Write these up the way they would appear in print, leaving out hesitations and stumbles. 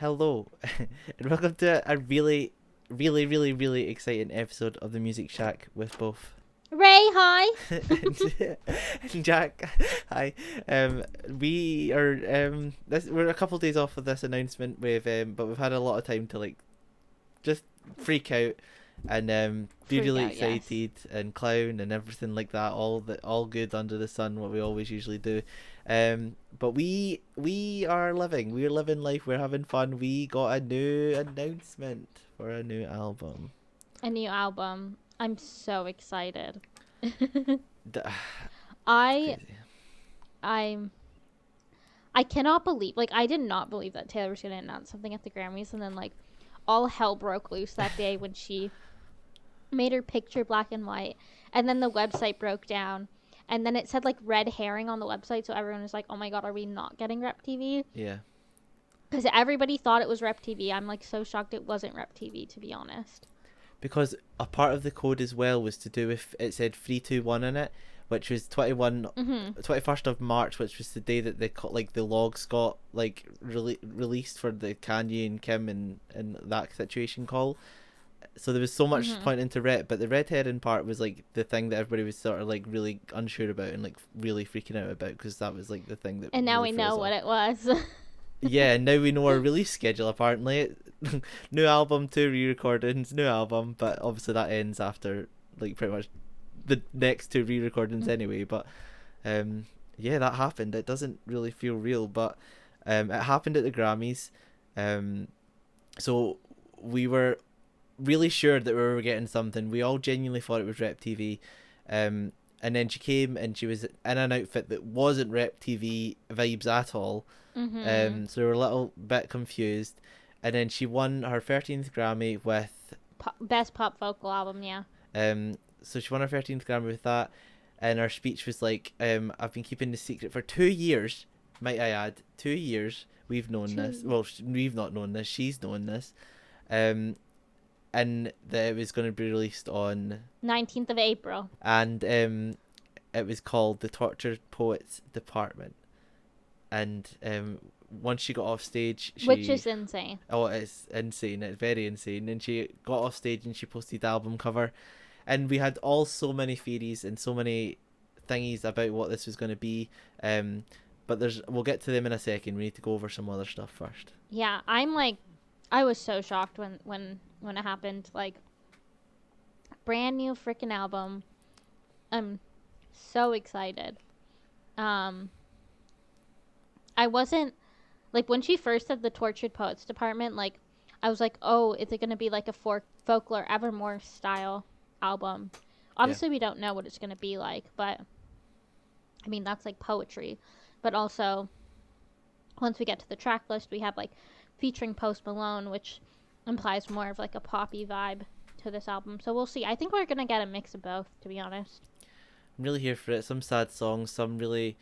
Hello, and welcome to a really, really, really, really exciting episode of the Music Shack with both Ray, hi. and Jack. Hi. We are we're a couple of days off of this announcement. But we've had a lot of time to just freak out and be Freak really out, yes. excited and clown and everything like that. All good under the sun. What we always usually do. But we are living. We're living life. We're having fun. We got a new announcement for a new album. A new album. I'm so excited. I cannot believe, I did not believe that Taylor was going to announce something at the Grammys, and then, all hell broke loose that day when she made her picture black and white, and then the website broke down, and then it said, red herring on the website, so everyone was like, oh my god, are we not getting Rep TV? Yeah. Because everybody thought it was Rep TV. I'm, so shocked it wasn't Rep TV, to be honest. Because a part of the code as well was to do with, it said 321 in it, which was 21st of March, which was the day that the logs got released for the Kanye and Kim and that situation call. So there was so much pointing to Rep, but the red herring part was the thing that everybody was sort of really unsure about and really freaking out about, because that was the thing that. And now really we know what it was. Yeah, and now we know our release schedule apparently. New album, 2 re-recordings, new album, but obviously that ends after pretty much the next 2 re-recordings anyway. But yeah, that happened. It doesn't really feel real, but it happened at the Grammys. So we were really sure that we were getting something. We all genuinely thought it was Rep TV. And then she came and she was in an outfit that wasn't Rep TV vibes at all. So we were a little bit confused. And then she won her 13th Grammy with Best Pop Vocal Album, yeah. So she won her 13th Grammy with that, and her speech was I've been keeping the secret for 2 years, might I add. 2 years we've known this. Well, we've not known this, she's known this. And that it was going to be released on 19th of April. And it was called The Tortured Poets Department. And once she got off stage, which is insane. Oh, it's insane. It's very insane. And she got off stage and she posted the album cover, and we had so many theories and so many thingies about what this was going to be. But we'll get to them in a second. We need to go over some other stuff first. Yeah, I was so shocked when it happened. Brand new freaking album. I'm so excited. I wasn't when she first said the Tortured Poets Department, I was oh, is it going to be a folklore Evermore style album? Obviously, we don't know what it's going to be like, but I mean, that's poetry. But also, once we get to the track list, we have featuring Post Malone, which implies more of a poppy vibe to this album. So we'll see. I think we're going to get a mix of both, to be honest. I'm really here for it. Some sad songs, some really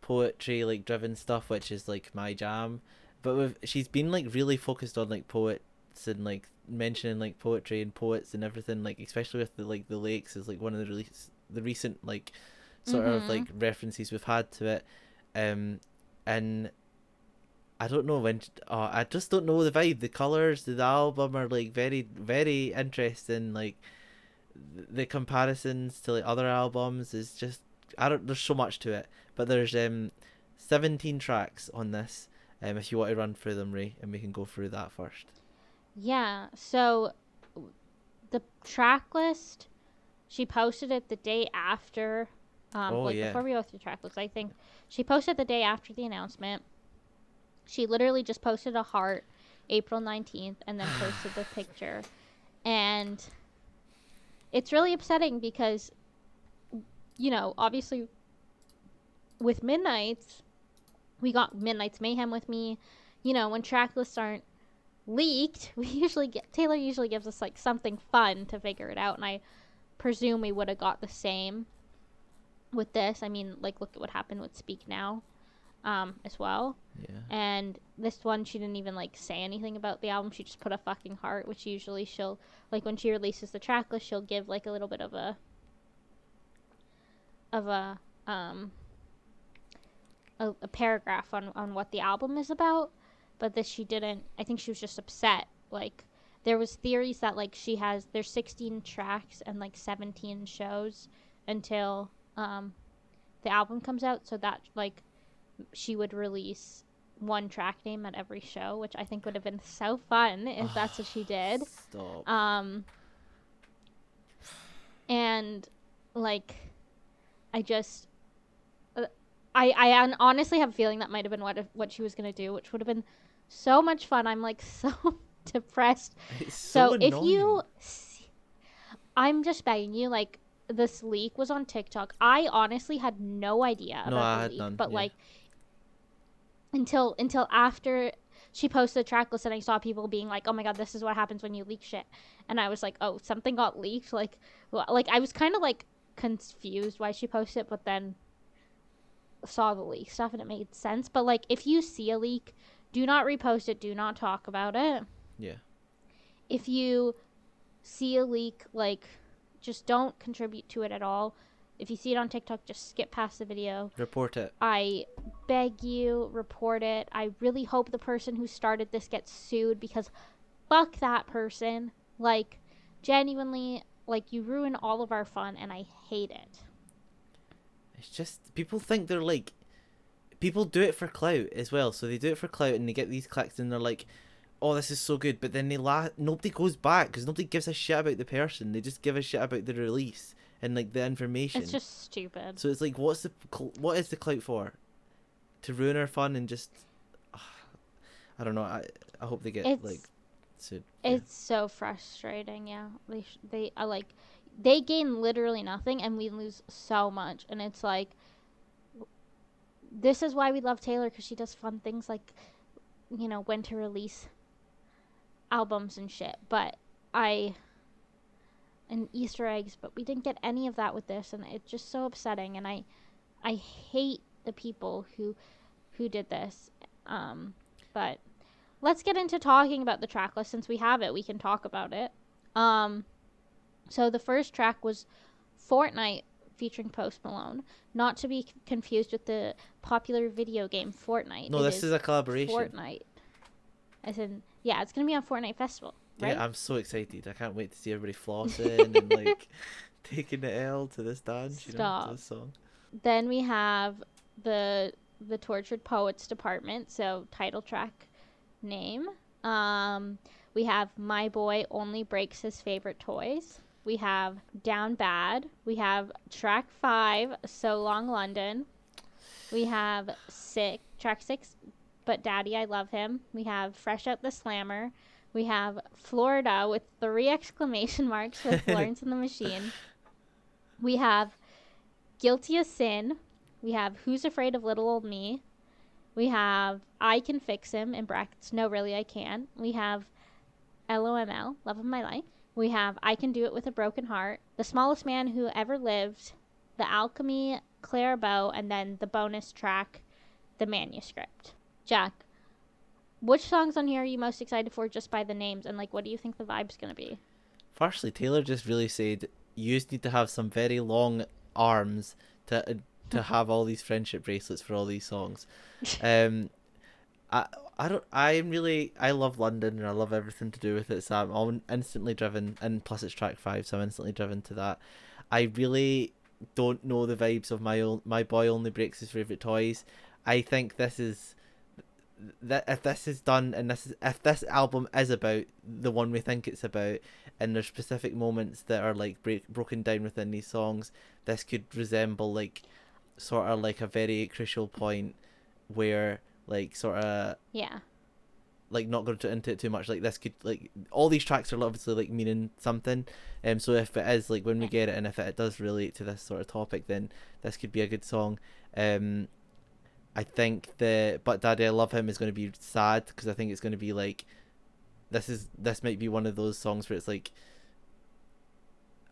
poetry driven stuff, which is my jam. But she's been really focused on poets and mentioning poetry and poets and everything, especially with the lakes is one of the recent sort of references we've had to it. And I don't know I just don't know the vibe. The colours of the album are very, very interesting. The comparisons to other albums is just, there's so much to it. But there's 17 tracks on this. If you want to run through them, Ray, and we can go through that first. Yeah, so the track list, she posted it the day after. Before we go through the track list, I think she posted the day after the announcement. She literally just posted a heart, April 19th, and then posted the picture. And it's really upsetting because, obviously with Midnights, we got Midnight's Mayhem with Me. When track lists aren't leaked, Taylor usually gives us something fun to figure it out, and I presume we would have got the same with this. I mean, look at what happened with Speak Now as well. Yeah. And this one, she didn't even say anything about the album. She just put a fucking heart, which usually she'll when she releases the track list, she'll give a little bit of a paragraph on what the album is about. but this she didn't. I think she was just upset. Like, there was theories that, like, there's 16 tracks and, like, 17 shows until the album comes out, so that, like, she would release one track name at every show, which I think would have been so fun if that's what she did. Stop. And, like, I just... I honestly have a feeling that might have been what she was going to do, which would have been so much fun. I'm, like, so depressed. It's so annoying. If you... I'm just begging you, like, this leak was on TikTok. I honestly had no idea about the leak. None. But, like, until after she posted the track list and I saw people being like, oh my god, this is what happens when you leak shit. And I was like, oh, something got leaked? Like I was kind of, like, confused why she posted it, but then saw the leak stuff and it made sense. But, like, if you see a leak, do not repost it, do not talk about it. Yeah. If you see a leak, like, just don't contribute to it at all. If you see it on TikTok, just skip past the video. Report it. I beg you, report it. I really hope the person who started this gets sued, because fuck that person. Like, genuinely, like, you ruin all of our fun and I hate it. It's just, people think they're, like, people do it for clout as well. So they do it for clout and they get these clicks and they're like, oh, this is so good. But then nobody goes back because nobody gives a shit about the person. They just give a shit about the release and, like, the information. It's just stupid. So it's like, what is the clout for? To ruin our fun and just, I don't know. I hope they get like sued. It's so frustrating. Yeah, they gain literally nothing and we lose so much. And it's like, this is why we love Taylor, because she does fun things like, you know, when to release albums and shit. And Easter eggs, but we didn't get any of that with this, and it's just so upsetting. And I hate the people who did this. But let's get into talking about the track list. Since we have it, we can talk about it. So the first track was Fortnite featuring Post Malone, not to be confused with the popular video game Fortnite. No, this is a collaboration. Fortnite. As in, yeah, it's gonna be on Fortnite Festival. Right? Yeah, I'm so excited. I can't wait to see everybody flossing and, like, taking the L to this dance, you know, to this song. Then we have the Tortured Poets Department, so title track name. We have My Boy Only Breaks His Favorite Toys. We have Down Bad. We have track 5, So Long London. We have track 6, But Daddy I Love Him. We have Fresh Out the Slammer. We have Florida with 3 exclamation marks with Florence and the Machine. We have Guilty as Sin. We have Who's Afraid of Little Old Me. We have I Can Fix Him, in brackets, no, really, I can. We have LOML, Love of My Life. We have I Can Do It with a Broken Heart. The Smallest Man Who Ever Lived. The Alchemy, Claire Bow, and then the bonus track, The Manuscript. Jack, which songs on here are you most excited for just by the names, and, like, what do you think the vibe's going to be? Firstly, Taylor just really said, you need to have some very long arms to have all these friendship bracelets for all these songs. I love London and I love everything to do with it, so I'm all instantly driven, and plus it's track 5, so I'm instantly driven to that. I really don't know the vibes of My Boy Only Breaks His Favorite Toys. I think this is that if this is done, and if this album is about the one we think it's about, and there's specific moments that are, like, broken down within these songs, this could resemble, like, sort of like a very crucial point where, like, sort of, yeah, like, not going into it too much, like, this could, like, all these tracks are obviously, like, meaning something, so if it is, like, when we get it, and if it does relate to this sort of topic, then this could be a good song. I think the But Daddy I Love Him is going to be sad, because I think it's going to be like, this might be one of those songs where it's like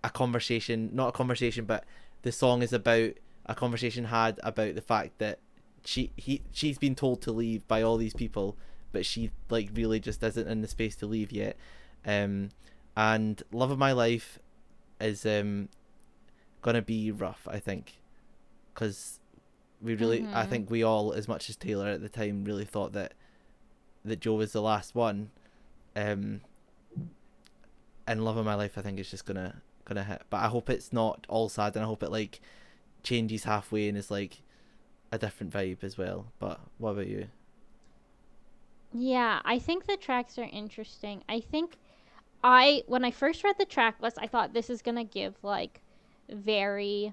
a conversation, not a conversation, but the song is about a conversation had about the fact that she's been told to leave by all these people, but she, like, really just isn't in the space to leave yet. And Love of My Life is gonna be rough, I think, because we really, I think we all, as much as Taylor at the time, really thought that that Joe was the last one. And Love of My Life, I think, is just gonna hit. But I hope it's not all sad, and I hope it like changes halfway and is like a different vibe as well. But what about you? Yeah, I think the tracks are interesting. I think when I first read the track list, I thought this is gonna give like very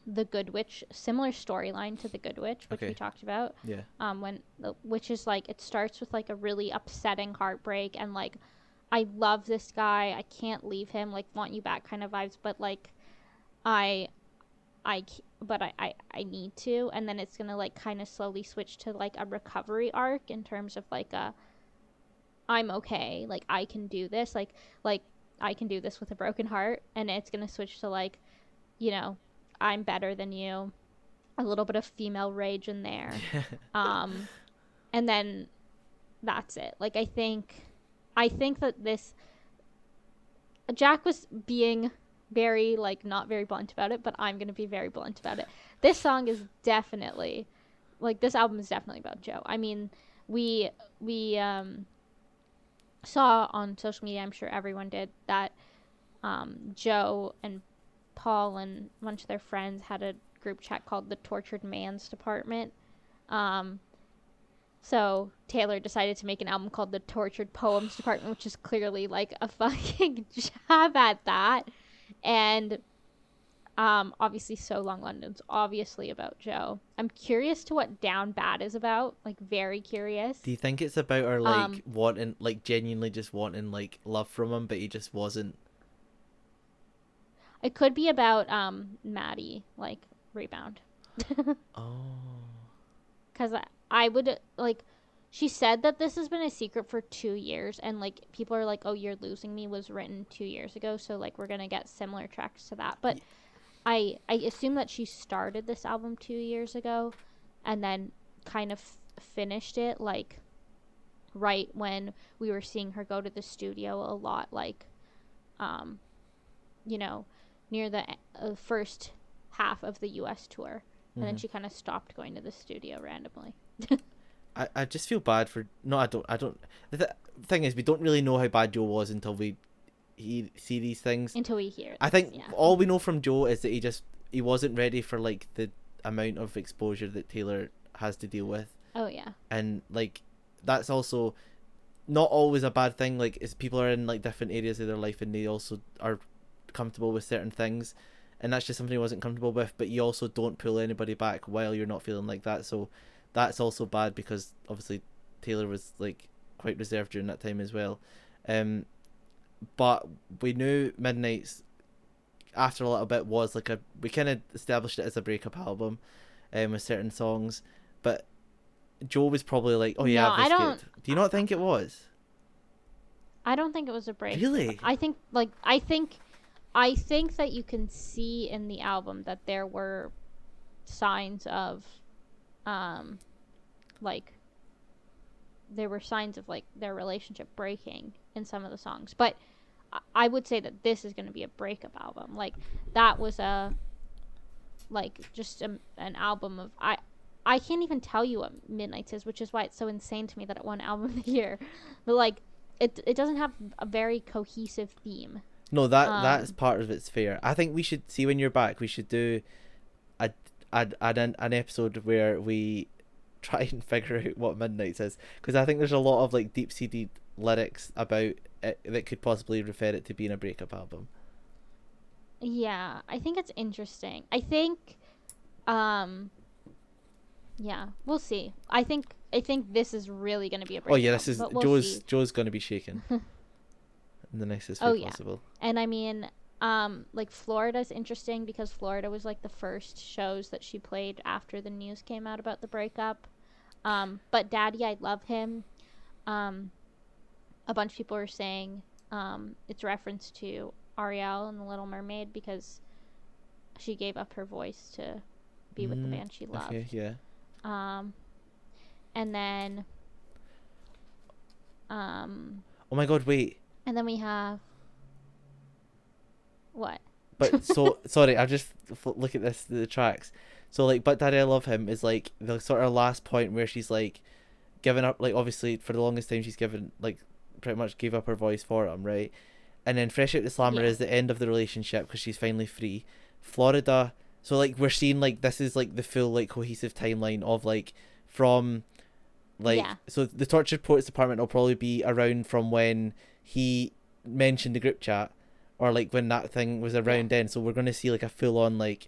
The Good Witch, similar storyline to The Good Witch, which we talked about. Yeah. Which is like, it starts with like a really upsetting heartbreak and like, I love this guy, I can't leave him, like want you back kind of vibes, but like I need to, and then it's gonna like kind of slowly switch to like a recovery arc in terms of like I'm okay, like I can do this, like I can do this with a broken heart, and it's gonna switch to like, you know, I'm better than you, a little bit of female rage in there. And then that's it. Like I think that this, Jack was being very like not very blunt about it, but I'm gonna be very blunt about it. This song is definitely, like, this album is definitely about Joe. I mean, we saw on social media, I'm sure everyone did, that Joe and Paul and a bunch of their friends had a group chat called the Tortured Man's Department. So Taylor decided to make an album called the Tortured Poems Department, which is clearly like a fucking jab at that. And obviously So Long London's obviously about Joe. I'm curious to what Down Bad is about, like very curious. Do you think it's about her like wanting, like genuinely just wanting like love from him, but he just wasn't? It could be about Maddie, like Rebound. Oh. Because I would, like, she said that this has been a secret for 2 years, and like people are like, oh, You're Losing Me was written 2 years ago, so like we're gonna get similar tracks to that. But I assume that she started this album 2 years ago and then kind of finished it like right when we were seeing her go to the studio a lot, like you know, near the first half of the US tour. And then she kind of stopped going to the studio randomly. I just feel bad for... No, I don't. The thing is, we don't really know how bad Joe was until we see these things. Until we hear it. I think all we know from Joe is that he wasn't ready for, like, the amount of exposure that Taylor has to deal with. Oh, yeah. And, like, that's also not always a bad thing. Like, it's people are in, like, different areas of their life and they also are comfortable with certain things. And that's just something he wasn't comfortable with, but you also don't pull anybody back while you're not feeling like that. So that's also bad because obviously Taylor was like quite reserved during that time as well. But we knew Midnight's after a little bit was like we kind of established it as a breakup album with certain songs. But Joe was probably like, oh yeah, no, I don't. Do you not think it was? I don't think it was a breakup. Really? I think that you can see in the album that there were signs of, like, there were signs of, like, their relationship breaking in some of the songs. But I would say that this is going to be a breakup album. Like, that was just an album of... I can't even tell you what Midnights is, which is why it's so insane to me that it won Album of the Year. But, like, it doesn't have a very cohesive theme. No, that's part of it's fair. I think we should see when you're back. We should do an episode where we try and figure out what Midnight's is, because I think there's a lot of like deep-seated lyrics about it that could possibly refer it to being a breakup album. Yeah, I think it's interesting. I think, yeah, we'll see. I think this is really going to be a breakup. Oh yeah, this is we'll Joe's going to be shaken. In the nicest way possible. And I mean, like, Florida's interesting because Florida was like the first shows that she played after the news came out about the breakup. But Daddy, I Love Him. A bunch of people were saying it's reference to Ariel in The Little Mermaid because she gave up her voice to be with the band she loved. Okay, yeah. And then oh my god, wait. And then we have what? But so sorry, I just look at the tracks. So like, But Daddy I Love Him is like the sort of last point where she's like, given up, like, obviously for the longest time she's given, like, pretty much gave up her voice for him, right? And then Fresh Out the Slammer is the end of the relationship because she's finally free. Florida, so like we're seeing like this is like the full like cohesive timeline of like from like so the Tortured Poets Department will probably be around from when he mentioned the group chat, or like when that thing was around then. So we're going to see like a full on like,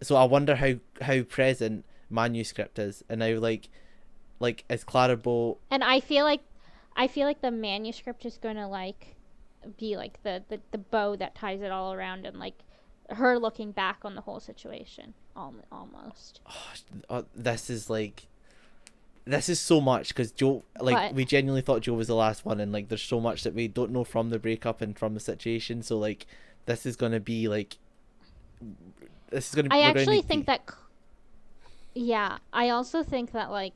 so I wonder how present manuscript is, and now like is Clara Bow, and I feel like the manuscript is going to like be like the bow that ties it all around, and like her looking back on the whole situation almost. This is so much because Joe, like, we genuinely thought Joe was the last one, and like there's so much that we don't know from the breakup and from the situation, so like this is gonna be like, this is gonna be, I actually think that I also think that like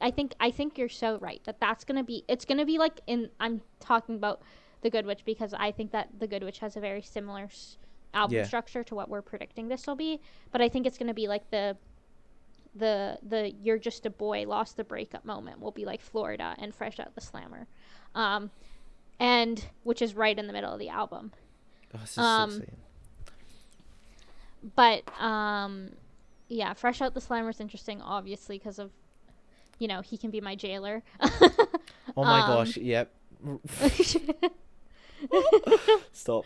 I think you're so right that's gonna be, it's gonna be like I'm talking about The Good Witch because I think that The Good Witch has a very similar album structure to what we're predicting this will be, but I think it's going to be like the You're Just a Boy, Lost the Breakup moment will be like Florida and Fresh Out the Slammer, and which is right in the middle of the album. This is so insane. But yeah, Fresh Out the Slammer is interesting obviously because of, you know, he can be my jailer. Oh my gosh, yep. Stop.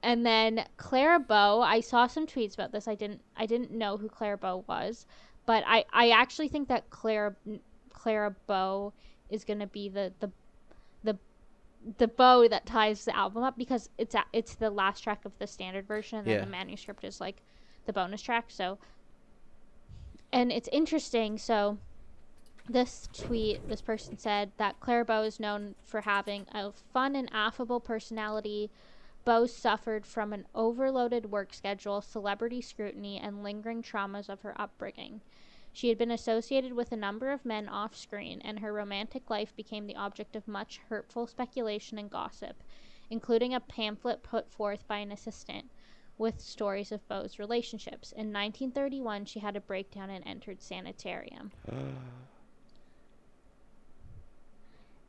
And then Clara Bow, I saw some tweets about this. I didn't know who Clara Bow was, but I actually think that Clara Bow is going to be the bow that ties the album up, because it's the last track of the standard version, and then the manuscript is like the bonus track. So, and it's interesting. So this person said that Clara Bow is known for having a fun and affable personality. Bow suffered from an overloaded work schedule, celebrity scrutiny, and lingering traumas of her upbringing. She had been associated with a number of men off-screen, and her romantic life became the object of much hurtful speculation and gossip, including a pamphlet put forth by an assistant with stories of Bow's relationships. In 1931, she had a breakdown and entered sanitarium.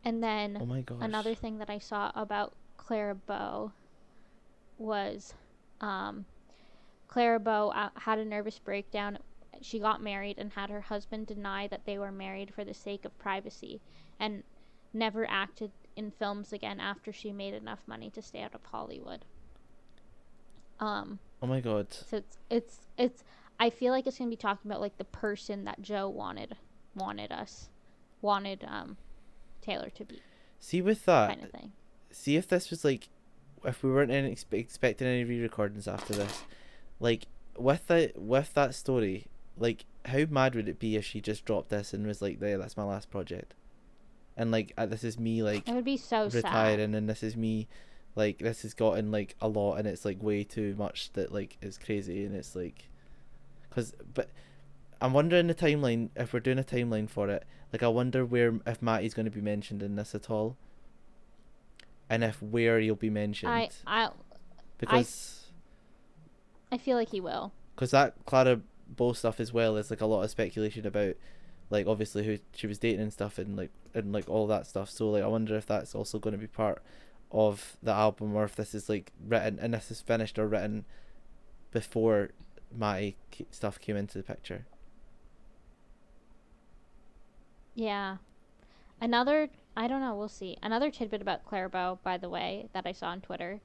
And then another thing that I saw about Clara Bow was Clara Bow had a nervous breakdown. She got married and had her husband deny that they were married for the sake of privacy, and never acted in films again after she made enough money to stay out of Hollywood. Oh my god. So it's I feel like it's gonna be talking about like the person that Joe wanted Taylor to be. See, with that kind of thing. See if this was like, if we weren't expecting any re-recordings after this, like with that story, like how mad would it be if she just dropped this and was like, "There, that's my last project," and like this is me like, it would be so retiring, sad. and this is me, like this has gotten like a lot, and it's like way too much that like is crazy, and it's like, but I'm wondering the timeline, if we're doing a timeline for it, like I wonder if Matty's going to be mentioned in this at all, and if where he'll be mentioned. Because I feel like he will. Because that Clara Bow stuff as well is like a lot of speculation about, like obviously who she was dating and stuff, and like all that stuff. So like I wonder if that's also going to be part of the album, or if this is like written, and this is finished or written before Matty stuff came into the picture. Yeah. I don't know, we'll see. Another tidbit about Clara Bow, by the way, that I saw on Twitter.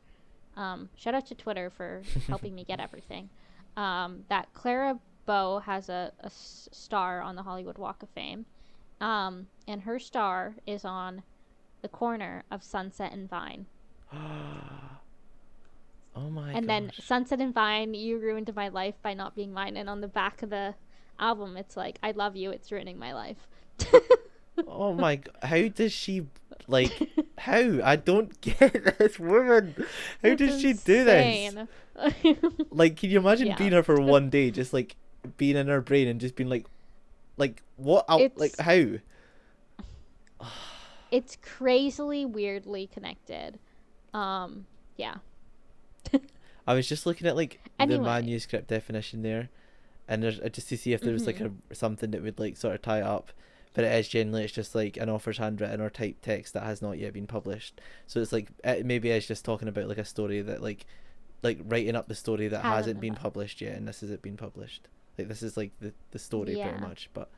Shout out to Twitter for helping me get everything. That Clara Bow has a star on the Hollywood Walk of Fame. And her star is on the corner of Sunset and Vine. Oh my And then Sunset and Vine, you ruined my life by not being mine. And on the back of the album, it's like, I love you, it's ruining my life. Oh my god, how does she, like, how? I don't get this woman. How does she do this? Like, can you imagine being her for one day, just like being in her brain and just being like what? Like, how? It's crazily weirdly connected. Yeah. I was just looking at like the manuscript definition there, and there's just to see if there was like something that would like sort of tie it up. but it is generally, it's just like an author's handwritten or typed text that has not yet been published. So it's like it maybe is just talking about like a story that like writing up the story that hasn't been published yet, and this is it being published. Like this is like the story pretty much, but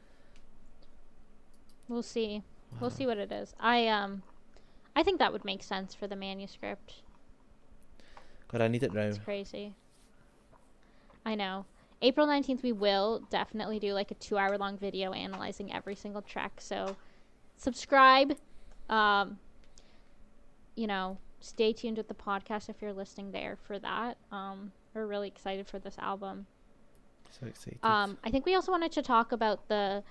we'll see. Wow. We'll see what it is. I think that would make sense for the manuscript. God, I need it now. It's crazy. I know. April 19th, we will definitely do like a 2-hour-long video analyzing every single track. So subscribe. You know, stay tuned with the podcast if you're listening there for that. We're really excited for this album. So excited. I think we also wanted to talk about the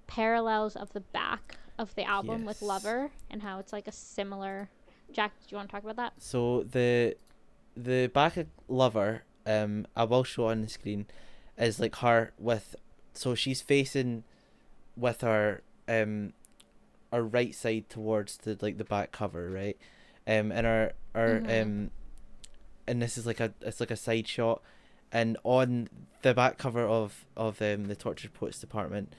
parallels of the back of the album with Lover and how it's like a similar. Jack, do you want to talk about that? So the back of Lover, I will show on the screen, is like her with, so she's facing with her right side towards the like the back cover, right? And her and this is like it's like a side shot, and on the back cover of the Tortured Poets Department,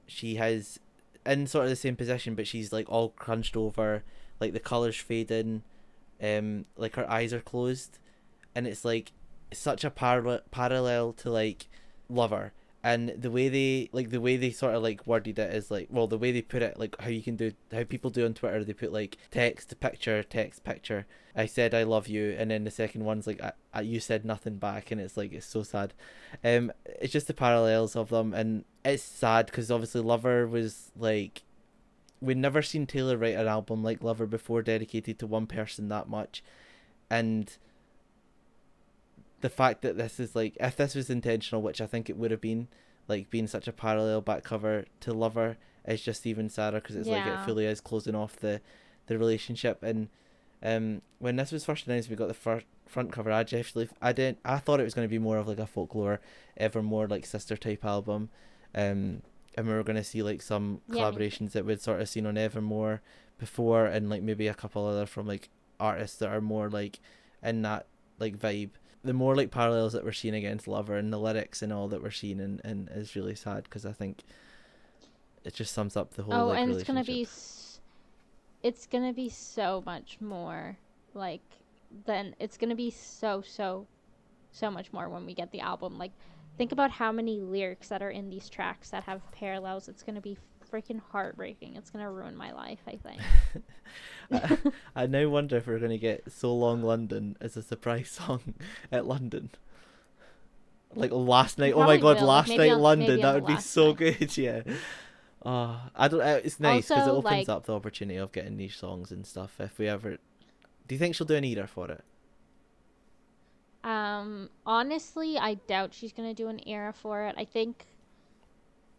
she has in sort of the same position, but she's like all crunched over, like the colours fading, like her eyes are closed, and it's like such a parallel to like Lover, and the way they sort of like worded it is like, well, the way they put it, like how people do on Twitter, they put like text picture, I said I love you, and then the second one's like you said nothing back, and it's like, it's so sad. It's just the parallels of them, and it's sad because obviously Lover was like, we'd never seen Taylor write an album like Lover before, dedicated to one person that much, and the fact that this is like, if this was intentional, which I think it would have been, like being such a parallel back cover to Lover, is just even sadder because it's like it fully is closing off the relationship. And when this was first announced, we got the front cover. I thought it was going to be more of like a Folklore, Evermore like sister type album, and we were going to see like some collaborations that we'd sort of seen on Evermore before, and like maybe a couple other from like artists that are more like in that like vibe. The more like parallels that we're seeing against Lover and the lyrics and all that we're seeing, and is really sad because I think it just sums up the whole like and relationship. it's gonna be so much more like, then it's gonna be so much more when we get the album. Like, think about how many lyrics that are in these tracks that have parallels. It's gonna be freaking heartbreaking. It's gonna ruin my life, I think. I now wonder if we're going to get So Long London as a surprise song at London. Like Last Night. Oh my god, Last Night London. That would be so good, yeah. I don't. It's nice because it opens up the opportunity of getting these songs and stuff. If we ever, do you think she'll do an era for it? Honestly, I doubt she's gonna do an era for it. I think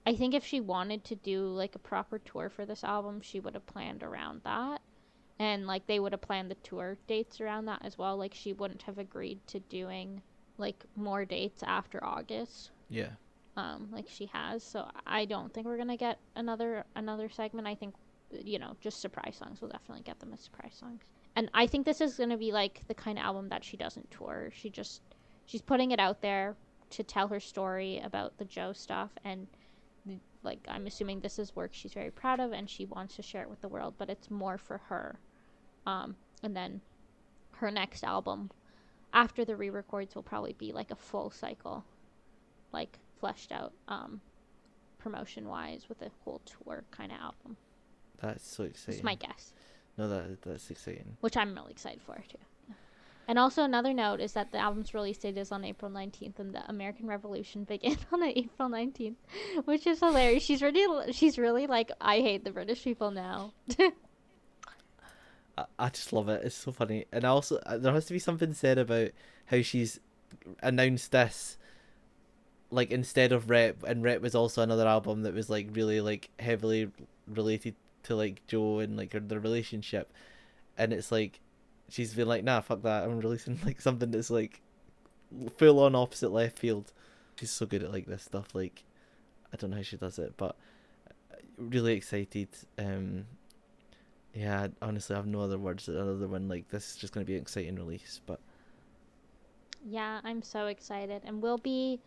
if she wanted to do like a proper tour for this album, she would have planned around that. And like they would have planned the tour dates around that as well. Like she wouldn't have agreed to doing like more dates after August. Yeah. Like she has. So I don't think we're gonna get another segment. I think, just surprise songs. We'll definitely get them as surprise songs. And I think this is gonna be like the kind of album that she doesn't tour. She's putting it out there to tell her story about the Joe stuff, and like I'm assuming this is work she's very proud of and she wants to share it with the world, but it's more for her. And then her next album after the re-records will probably be like a full cycle, like fleshed out promotion wise with a whole tour kind of album. That's so exciting. That's my guess. No, that's exciting. Which I'm really excited for too. And also another note is that the album's release date is on April 19th, and the American Revolution began on April 19th, which is hilarious. She's really like, I hate the British people now. I just love it. It's so funny. And also, there has to be something said about how she's announced this, like, instead of Rep, and Rep was also another album that was, like, really, like, heavily related to, like, Joe and, like, their relationship. And it's, like, she's been like, nah, fuck that. I'm releasing, like, something that's, like, full on opposite left field. She's so good at, like, this stuff. Like, I don't know how she does it, but really excited. Yeah, honestly, I have no other words other than like, this is just going to be an exciting release. But yeah, I'm so excited, and we'll be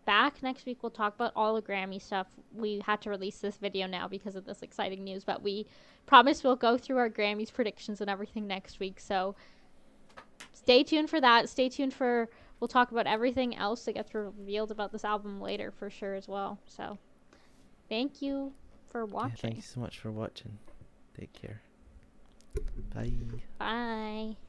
back next week, we'll talk about all the Grammy stuff. We had to release this video now because of this exciting news, but we promise we'll go through our Grammys predictions and everything next week. So stay tuned for that. Stay tuned for, we'll talk about everything else that gets revealed about this album later for sure as well. So thank you for watching. Yeah, thank you so much for watching. Take care. Bye. Bye.